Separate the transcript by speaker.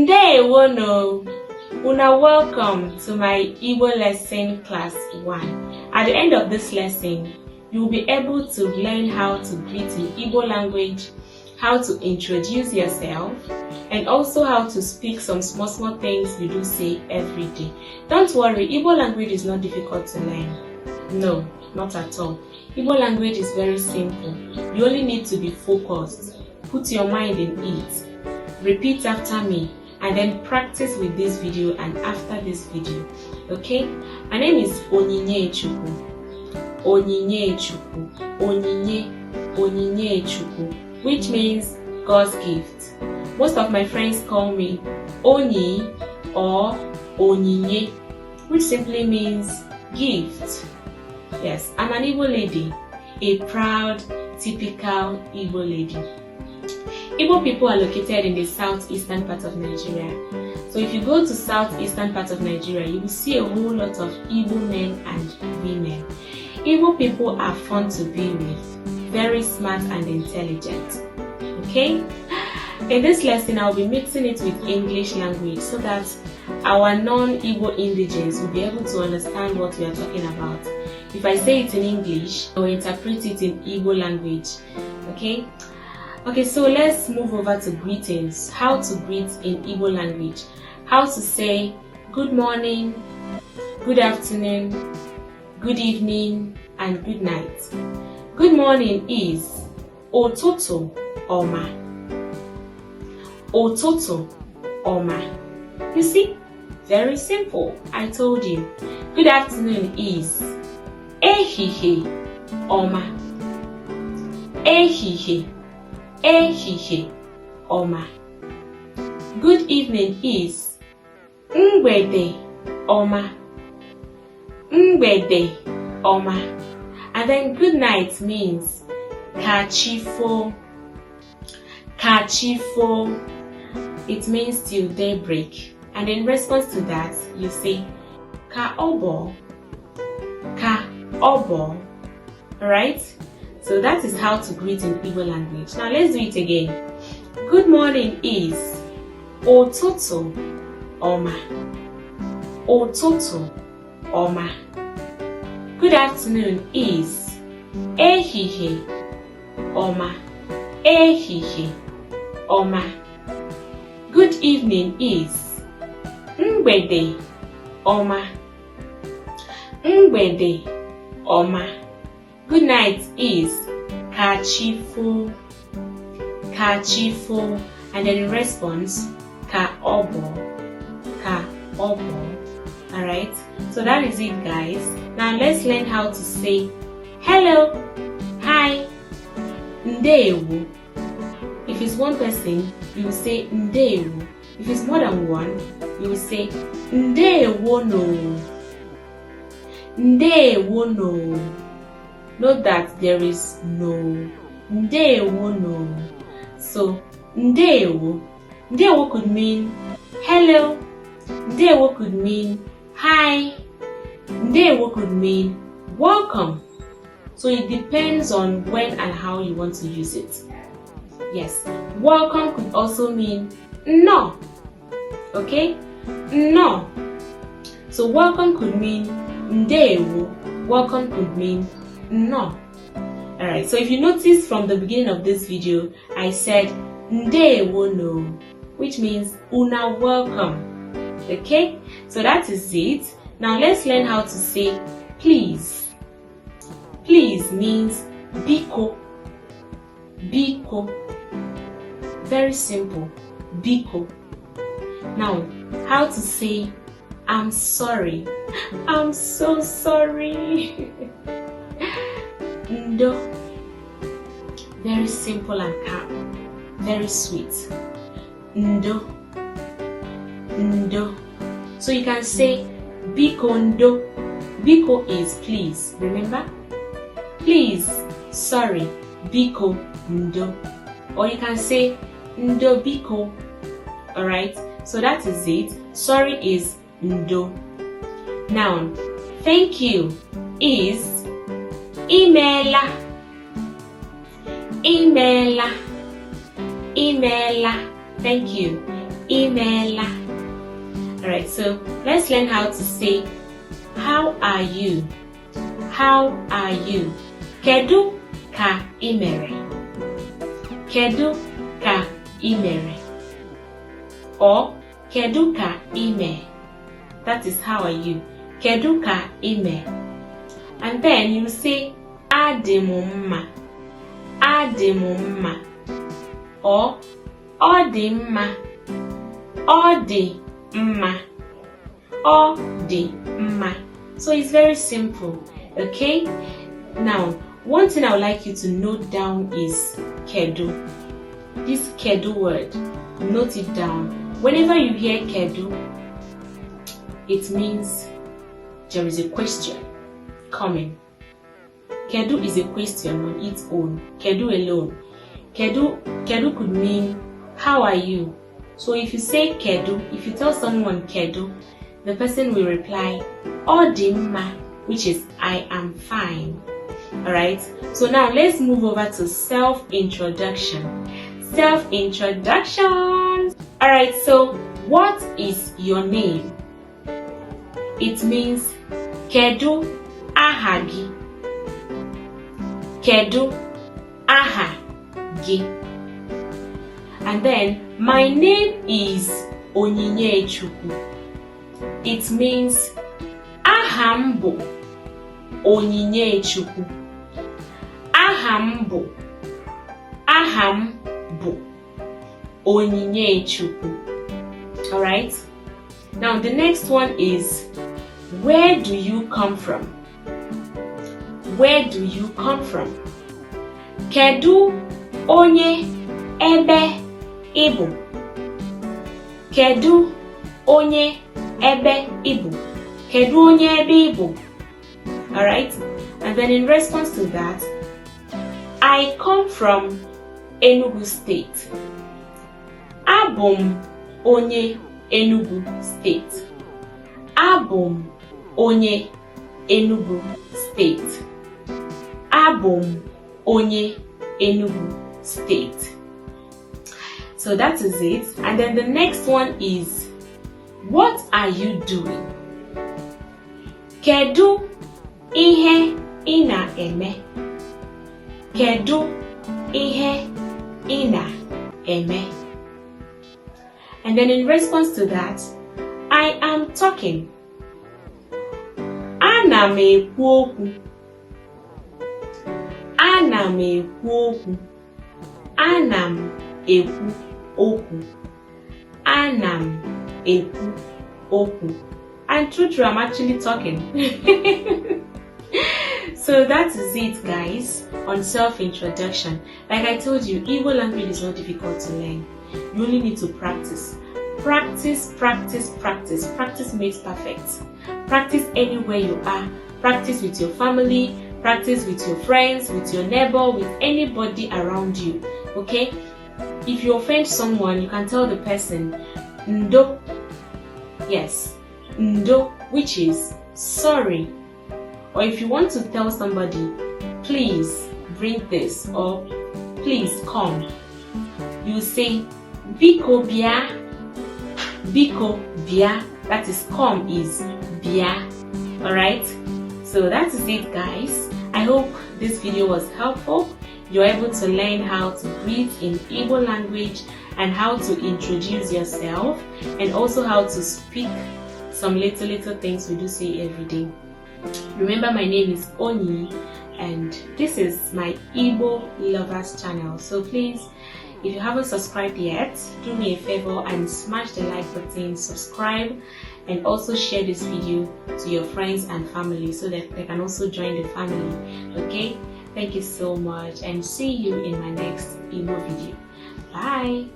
Speaker 1: Ndewono. Una, welcome to my Igbo lesson class 1. At the end of this lesson, you will be able to learn how to greet in Igbo language, how to introduce yourself, and also how to speak some small things you do say every day. Don't worry, Igbo language is not difficult to learn. No, not at all. Igbo language is very simple. You only need to be focused. Put your mind in it. Repeat after me and then practice with this video and after this video. Okay? My name is Onyinye Chukwu. Onyinye Chukwu. Onyinye Chukwu, which means God's gift. Most of my friends call me Oni or Onyinye, which simply means gift. Yes, I'm an Igbo lady, a proud, typical Igbo lady. Igbo people are located in the southeastern part of Nigeria. So if you go to southeastern part of Nigeria, you will see a whole lot of Igbo men and women. Igbo people are fun to be with, very smart and intelligent. Okay? In this lesson, I'll be mixing it with English language so that our non-Igbo indigenes will be able to understand what we are talking about. If I say it in English, I will interpret it in Igbo language. Okay? Okay, so let's move over to greetings. How to greet in Igbo language. How to say good morning, good afternoon, good evening, and good night. Good morning is Ụtụtụ ọma. Ụtụtụ ọma. You see? Very simple. I told you. Good afternoon is Ehihie ọma. Ehihie ọma. Good evening is Mgbede ọma. Mgbede ọma. And then good night means Kachifo. Kachifo. It means till daybreak. And in response to that, you say Ka obo. Ka obo. Alright? So that is how to greet in Igbo language. Now let's do it again. Good morning is Ụtụtụ ọma. Ụtụtụ ọma. Good afternoon is Ehihie ọma. Ehihie ọma. Good evening is Mgbede ọma. Mgbede ọma. Good night is Kachifo. Kachifo. And then in response, Ka obo. Ka obo. Alright? So that is it, guys. Now let's learn how to say hello, hi, ndewo. If it's one person, you will say ndewo. If it's more than one, you will say ndewono. Ndewono. Note that there is no. Ndewono. So ndewo. Ndewo could mean hello. Ndewo could mean hi. Ndewo could mean welcome. So it depends on when and how you want to use it. Yes. Welcome could also mean no. Okay? No. So welcome could mean ndewo. Welcome could mean no. Alright, so if you notice from the beginning of this video, I said ndewono, which means una welcome. Okay? So that is it. Now let's learn how to say please. Please means biko. Biko. Very simple. Biko. Now, how to say I'm sorry. I'm so sorry. Ndo. Very simple and calm. Very sweet. Ndo. Ndo. So you can say Biko ndo. Biko is please. Remember? Please. Sorry. Biko ndo. Or you can say ndo biko. Alright? So that is it. Sorry is ndo. Now, thank you is Imela. Imela. Imela. Thank you. imela. Alright, so let's learn how to say how are you? How are you? Kedu ka imere? Kedu ka imere? Or kedu ka ime? That is how are you? Kedu ka ime? And then you say adị m mma. Adị m mma. Or ọ dị mma. Ọ dị mma. Ọ dị mma. So it's very simple, okay? Now, one thing I would like you to note down is kedu. This kedu word, note it down. Whenever you hear kedu, it means there is a question coming. Kedu is a question on its own. Kedu alone. Kedu could mean how are you? So if you say kedu, if you tell someone kedu, the person will reply ọ dị mma, which is I am fine. Alright, so now let's move over to self-introduction. Self-introduction. Alright, so what is your name? It means kedu aha gi. Kedu aha gi. And then my name is Onyinye-Chukwu. It means aha m bụ Onyinye-Chukwu. Aha m bụ Onyinye-Chukwu. Alright? Now the next one is where do you come from? Where do you come from? Kedu onye ebe ịbụ? Kedu onye ebe ịbụ? Kedu onye ebe ịbụ? Alright? And then in response to that, I come from Enugu State. Abụ m onye Enugu State. Abụ m onye Enugu State. Abụ m onye Enugu State. So that is it. And then the next one is, what are you doing? Kedu ihe ị na-eme? Kedu ihe ị na-eme? And then in response to that, I am talking. Ana m ekwu okwu. Ana m ekwu okwu. Ana m ekwu okwu. Ana m ekwu okwu. And true, I'm actually talking. So that is it, guys, on self-introduction. Like I told you, Igbo language is not difficult to learn. You only need to practice. Practice, practice, practice. Practice makes perfect. Practice anywhere you are. Practice with your family. Practice with your friends, with your neighbor, with anybody around you. Okay? If you offend someone, you can tell the person ndo. Yes, ndo, which is sorry. Or if you want to tell somebody, please bring this, or please come, you say biko bia. Biko bia. That is come is bia. Alright? So that is it, guys. I hope this video was helpful. You're able to learn how to greet in Igbo language and how to introduce yourself, and also how to speak some little things we do say every day. Remember, my name is Oni and this is my Igbo lovers channel. So please, if you haven't subscribed yet, do me a favor and smash the like button, subscribe, and also share this video to your friends and family so that they can also join the family. Okay? Thank you so much and see you in my next Igbo video. Bye!